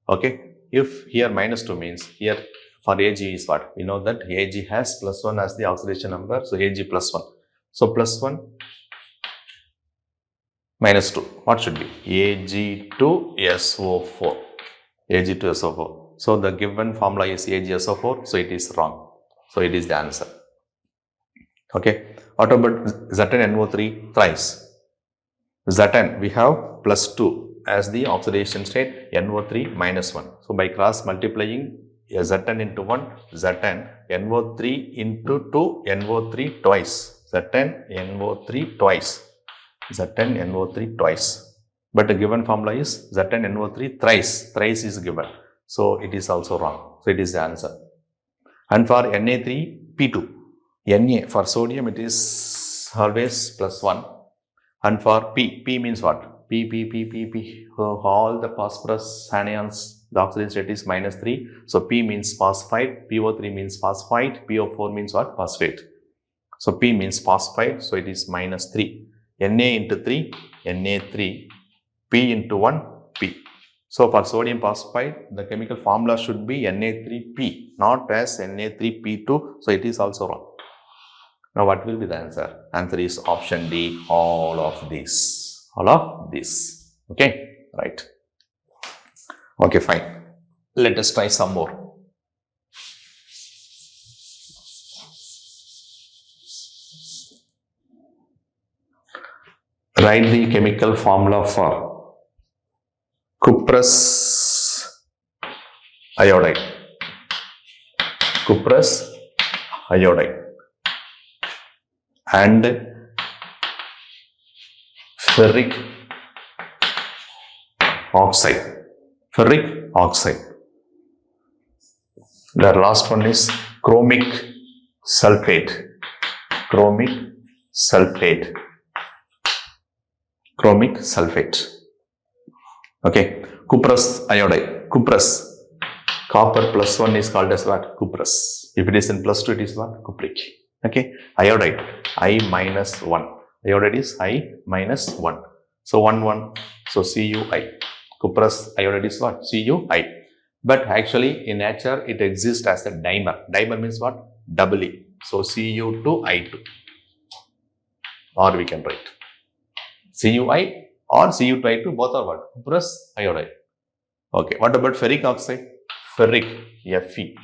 Okay. If here minus 2 means here for Ag is what? We know that Ag has plus 1 as the oxidation number. So, Ag plus 1. So, plus 1 minus 2. What should be? Ag2SO4. Ag2SO4. So, the given formula is AgSO4. So, it is wrong. So, it is the answer. Okay. What about Zn-NO3 thrice? Zn, we have plus 2 as the oxidation state, NO3 minus 1. So, by cross multiplying Zn into 1, Zn, NO3 into 2, NO3 twice. Zn, NO3 twice. Zn, NO3 twice. But the given formula is Zn, NO3 thrice. Thrice is given. So, it is also wrong. So, it is the answer. And for Na3P2, Na for sodium it is always plus 1. And for P means what? P. So all the phosphorus anions, the oxidation state is minus 3. So P means phosphide, PO3 means phosphide, PO4 means what? Phosphate. So P means phosphide, so it is minus 3. Na into 3, Na3, P into 1, P. So for sodium phosphide, the chemical formula should be Na3P, not as Na3P2, so it is also wrong. Now, what will be the answer? Answer is option D, all of these. All of this. Okay, right. Okay, fine. Let us try some more. Write the chemical formula for cuprous iodide. Cuprous iodide. And ferric oxide. Ferric oxide. The last one is chromic sulfate. Chromic sulfate. Chromic sulfate. Okay. Cuprous iodide. Cuprous. Copper plus 1 is called as what? Cuprous. If it is in plus 2, it is what? Cupric. Okay. Iodide, I minus 1. Iodide is I minus 1. So 1, 1. So Cui. Cuprous iodide is what? Cui. But actually in nature it exists as a dimer. Dimer means what? Double E. So Cu2I2. Or we can write Cui or Cu2I2, both are what? Cuprous iodide. Okay. What about ferric oxide? Ferric, Fe.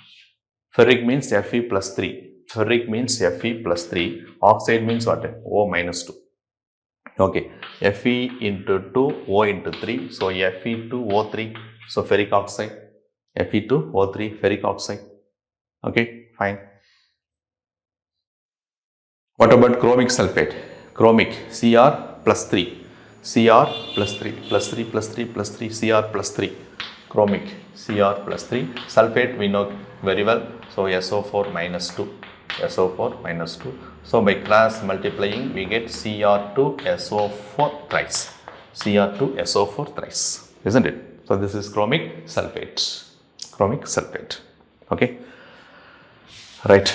Ferric means Fe plus 3. Ferric means Fe plus 3. Oxide means what? O minus 2. Okay. Fe into 2, O into 3. So Fe2O3. So ferric oxide. Fe2O3, ferric oxide. Okay, fine. What about chromic sulfate? Chromic, Cr plus 3. Cr plus 3, plus 3, plus 3, plus 3, Cr plus 3. Chromic, Cr plus 3. Sulfate we know very well. So SO4 minus 2. SO4 minus 2. So by cross multiplying we get Cr2SO4 thrice. Cr2SO4 thrice. Isn't it? So this is chromic sulfate. Chromic sulfate. Okay. Right.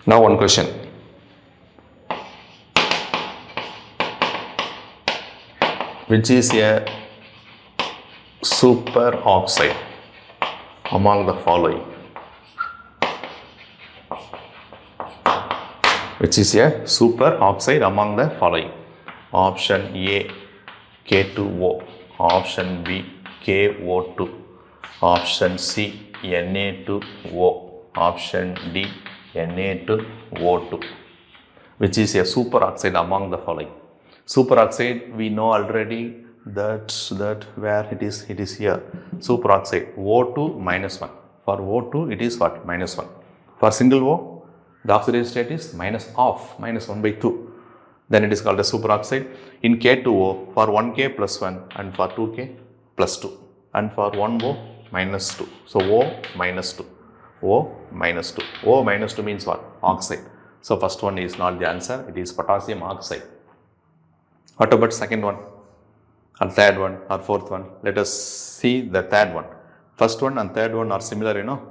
Now one question. Which is a superoxide among the following? Which is a superoxide among the following? Option A, K2O. Option B, KO2. Option C, Na2O. Option D, Na2O2. Which is a superoxide among the following? Superoxide, we know already that where it is here. Superoxide, O2 minus 1. For O2, it is what? Minus 1. For single O, the oxidation state is minus half, minus 1 by 2. Then it is called a superoxide. In K2O, for 1K plus 1 and for 2K plus 2. And for 1O minus 2. So O minus 2. O minus 2. O minus 2 means what? Oxide. So first one is not the answer. It is potassium oxide. What about second one? Or third one or fourth one? Let us see the third one. First one and third one are similar, you know.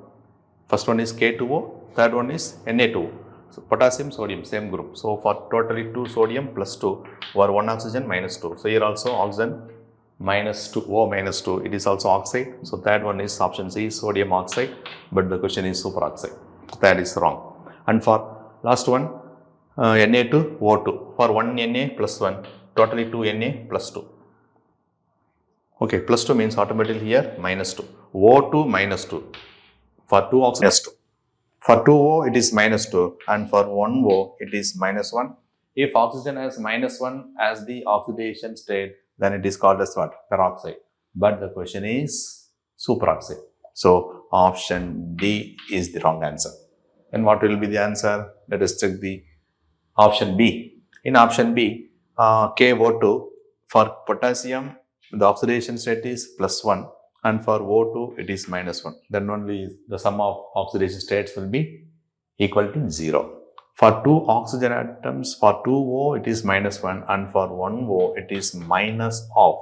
First one is K2O, third one is Na2O. So potassium, sodium, same group. So for totally 2 sodium plus 2 or 1 oxygen minus 2. So here also oxygen minus 2, O minus 2. It is also oxide. So third one is option C, sodium oxide. But the question is superoxide. That is wrong. And for last one, Na2O2. For 1 Na plus 1, totally 2 Na plus 2. Okay, plus 2 means automatically here minus 2. O2 minus 2. For 2 oxygen, minus 2. For 2O, it is minus 2. And for 1O, it is minus 1. If oxygen has minus 1 as the oxidation state, then it is called as what? Peroxide. But the question is superoxide. So option D is the wrong answer. And what will be the answer? Let us check the option B. In option B, KO2, for potassium, the oxidation state is plus 1. And for O2, it is minus 1. Then only the sum of oxidation states will be equal to 0. For 2 oxygen atoms, for 2O, it is minus 1. And for 1O, it is minus half.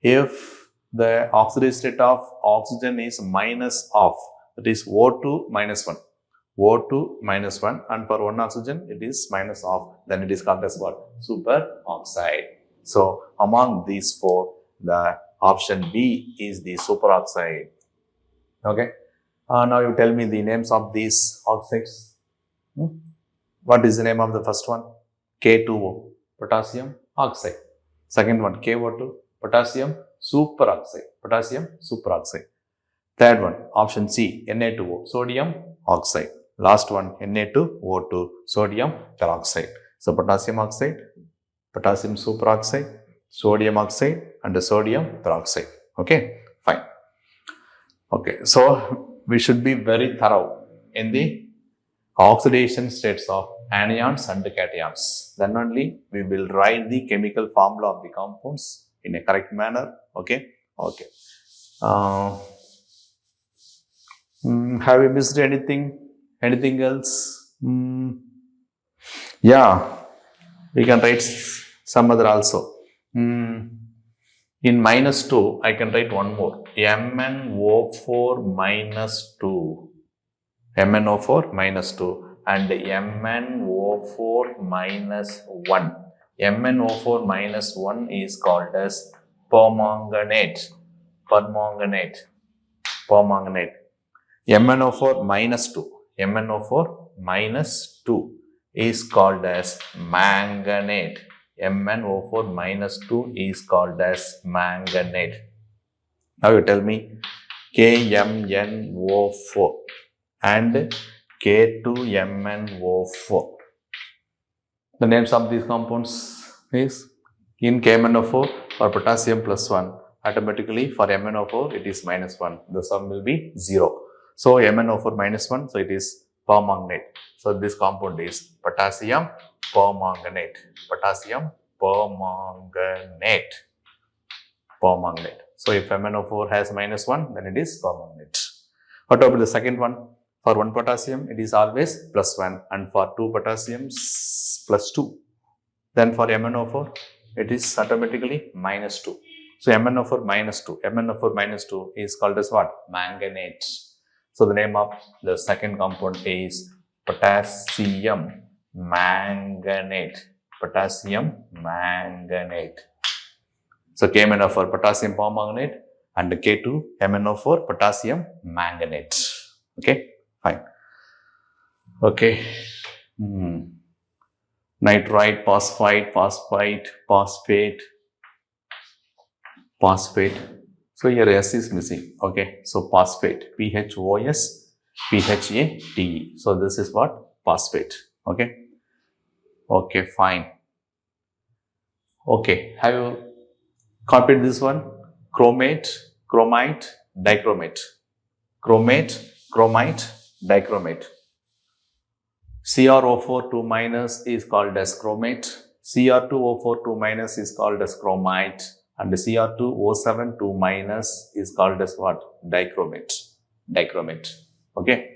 If the oxidation state of oxygen is minus half, that is O2 minus 1. O2 minus 1. And for 1 oxygen, it is minus half. Then it is called as what? Superoxide. So among these 4, the option B is the superoxide. Okay. Now you tell me the names of these oxides. What is the name of the first one? K2O, potassium oxide. Second one, KO2, potassium superoxide. Potassium superoxide. Third one, option C, Na2O, sodium oxide. Last one, Na2O2, sodium peroxide. So potassium oxide, potassium superoxide, sodium oxide, and the sodium peroxide. Okay, fine. Okay, so we should be very thorough in the oxidation states of anions and cations. Then only we will write the chemical formula of the compounds in a correct manner. Okay, okay. Have you missed anything? Anything else? Yeah, we can write some other also. In minus 2, I can write one more. MnO4 minus 2. MnO4 minus 2 and MnO4 minus 1. MnO4 minus 1 is called as permanganate. Permanganate. Permanganate. MnO4 minus 2. MnO4 minus 2 is called as manganate. MnO4 minus 2 is called as manganate. Now you tell me KMnO4 and K2MnO4. The names of these compounds is in KMnO4 for potassium plus 1. Automatically for MnO4 it is minus 1. The sum will be 0. So MnO4 minus 1, so it is permanganate. So this compound is potassium permanganate. Potassium permanganate. Permanganate. So if MnO4 has minus 1, then it is permanganate. What about the second one? For 1 potassium, it is always plus 1 and for 2 potassiums, plus 2. Then for MnO4, it is automatically minus 2. So MnO4 minus 2. MnO4 minus 2 is called as what? Manganate. So the name of the second compound is potassium manganate. Potassium manganate. So KMnO4 potassium permanganate and K2 MnO4 potassium manganate. Okay, fine. Okay. Nitrite, phosphite, phosphite, phosphate, phosphate. So here S is missing. Okay, so phosphate, PHOS, PHATE. So this is what? Phosphate. Okay. Okay, fine. Okay, have you copied this one? Chromate, chromite, dichromate. Chromate, chromite, dichromate. CrO4 2 minus is called as chromate. Cr2O4 2 minus is called as chromite. And Cr2O7 2 minus is called as what? Dichromate. Dichromate. Okay.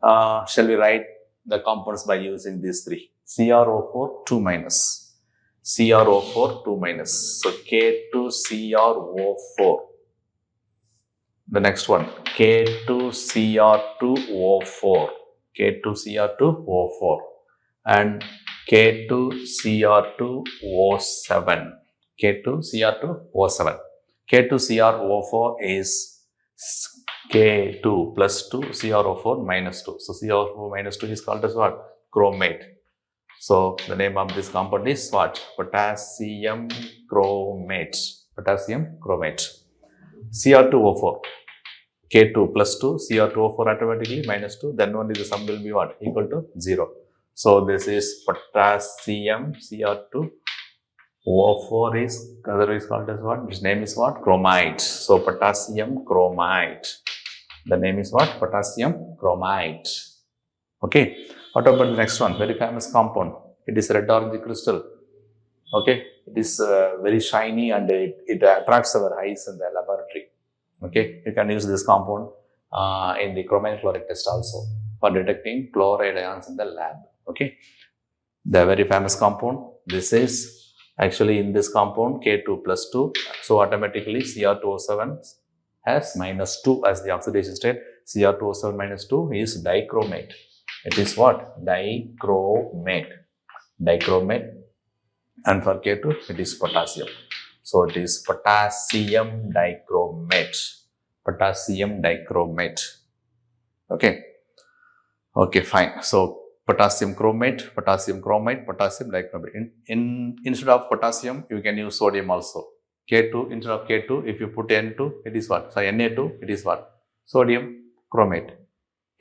Shall we write the compounds by using these three? CrO4 2 minus. CrO4 2 minus. So K2CrO4. The next one, K2Cr2O4. K2Cr2O4 and K2Cr2O7. K2Cr2O7. K2Cr O4 is K2 plus 2, CrO4 minus 2. So CrO4 minus 2 is called as what? Chromate. So the name of this compound is what? Potassium chromate. Potassium chromate. Cr2O4. K2 plus 2, Cr2O4 automatically minus 2, then only the sum will be what? Equal to 0. So this is potassium Cr2O4 is otherwise called as what? Its name is what? Chromite. So potassium chromite. The name is what? Potassium chromite. Okay. What about the next one? Very famous compound. It is red orange crystal. Okay. It is very shiny and it attracts our eyes in the laboratory. Okay, you can use this compound in the chromium chloride test also for detecting chloride ions in the lab. Okay, the very famous compound. This is actually in this compound K2 plus 2. So automatically Cr2O7 has minus 2 as the oxidation state. Cr2O7 minus 2 is dichromate. It is what? Dichromate. Dichromate. And for K2 it is potassium. So it is potassium dichromate. Potassium dichromate. Okay. Okay, fine. So potassium chromate, potassium chromate, potassium dichromate. Instead of potassium, you can use sodium also. K2, instead of K2, if you put N2, it is what? So Na2, it is what? Sodium chromate.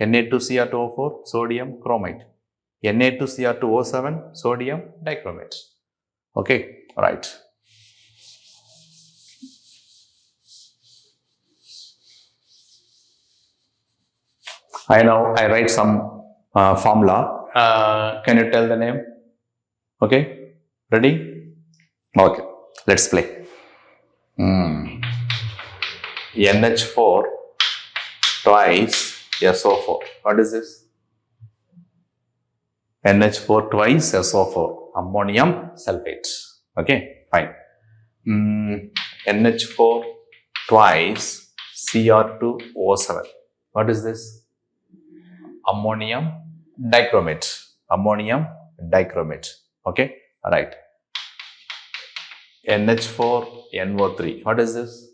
Na2Cr2O4, sodium chromate. Na2Cr2O7, sodium dichromate. Okay, right. I write some formula. Can you tell the name? Okay, ready? Okay, let's play. NH4 twice SO4. What is this? NH4 twice SO4. Ammonium sulfate. Okay, fine. NH4 twice Cr2O7. What is this? Ammonium dichromate. Ammonium dichromate. Okay, right. NH4NO3. What is this?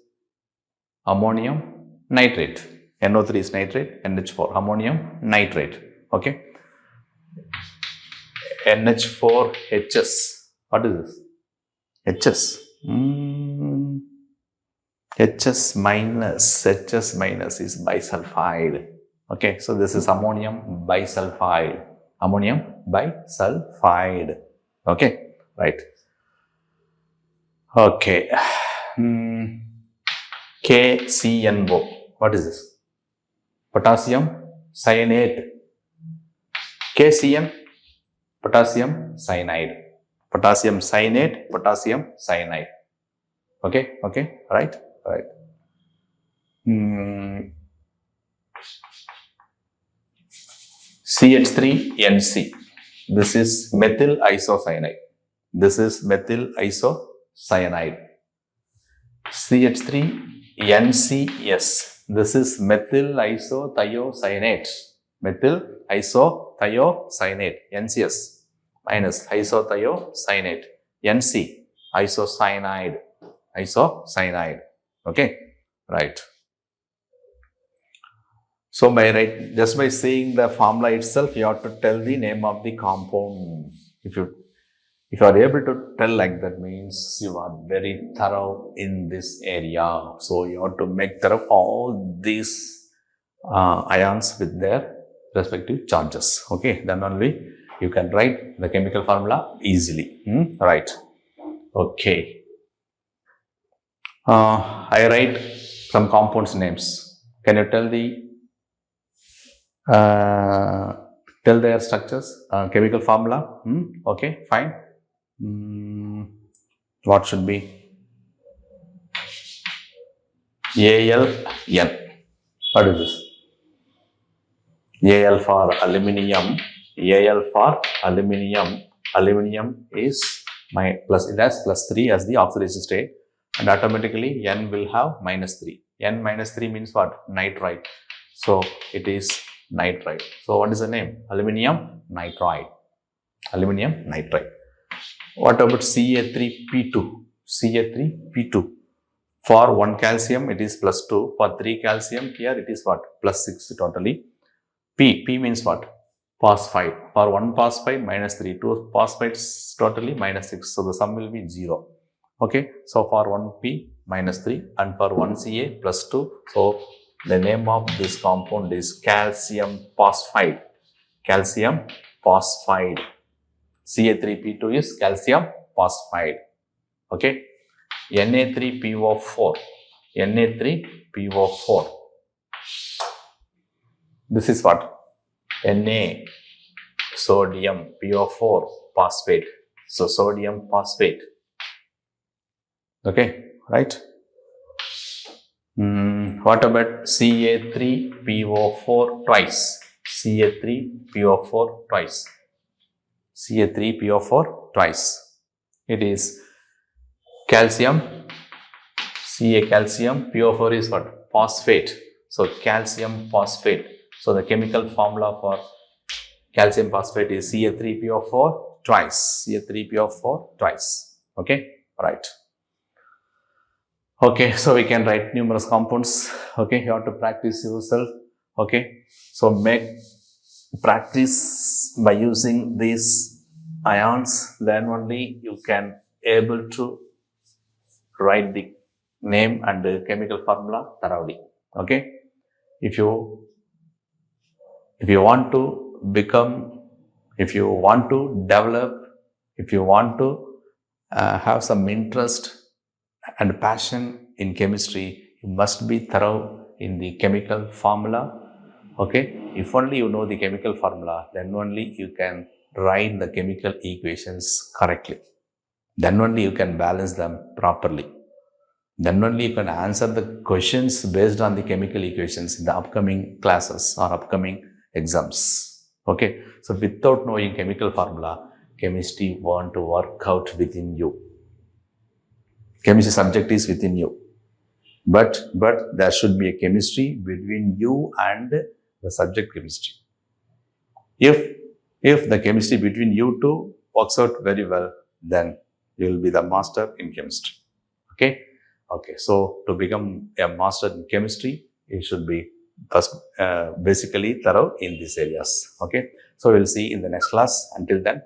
Ammonium nitrate. NO3 is nitrate, NH4 ammonium nitrate. Okay. NH4HS. What is this? HS. HS minus is bisulfide. Okay, so this is ammonium bisulfide. Ammonium bisulfide. Okay, right. Okay. KCNO. What is this? Potassium cyanate. KCN, potassium cyanide. Potassium cyanate, potassium cyanide. Okay, okay, right. CH3NC. This is methyl isocyanide. This is methyl isocyanide. CH3NCS. This is methyl isothiocyanate. Methyl isothiocyanate. NCS minus isothiocyanate. NC isocyanide. Isocyanide. Okay, right. So just by saying the formula itself, you have to tell the name of the compound. If you are able to tell like that, means you are very thorough in this area. So you have to make thorough all these ions with their respective charges. Okay, then only you can write the chemical formula easily. Right. Okay. I write some compounds names. Can you tell their structures, chemical formula? Okay, fine. What should be? ALN. What is this? Al for aluminium. Al for aluminium. Aluminium is plus. It has +3 as the oxidation state, and automatically N will have -3. N -3 means what? Nitrite. So it is nitrite. So what is the name? Aluminium nitride. Aluminium nitride. What about Ca3P2? Ca3P2. For 1 calcium, it is +2. For 3 calcium, here it is what? +6 totally. P means what? Phosphide. For 1 phosphide, -3. 2 phosphides totally -6. So the sum will be 0. Okay. So for 1P, -3, and for 1Ca, +2. So the name of this compound is calcium phosphide. Calcium phosphide. Ca3P2 is calcium phosphide. Okay. Na3PO4. Na3PO4. This is what? Na, sodium, PO4, phosphate. So sodium phosphate. Okay, right? What about Ca3PO4 twice? Ca3PO4 twice. Ca3PO4 twice. It is calcium, Ca calcium, PO4 is what? Phosphate. So calcium phosphate. So the chemical formula for calcium phosphate is Ca3PO4 twice. Ca3PO4 twice. Okay, right. Okay, so we can write numerous compounds. Okay, you have to practice yourself. Okay, so practice by using these ions, then only you can able to write the name and the chemical formula thoroughly. Okay, if you want to become, if you want to develop, if you want to have some interest and passion in chemistry, you must be thorough in the chemical formula. Okay, if only you know the chemical formula, then only you can write the chemical equations correctly. Then only you can balance them properly. Then only you can answer the questions based on the chemical equations in the upcoming classes or upcoming exams. Okay, so without knowing chemical formula, chemistry won't work out within you. Chemistry subject is within you. But there should be a chemistry between you and the subject chemistry. If the chemistry between you two works out very well, then you will be the master in chemistry. Okay. So to become a master in chemistry, you should be basically thorough in these areas. Okay. So we'll see in the next class. Until then,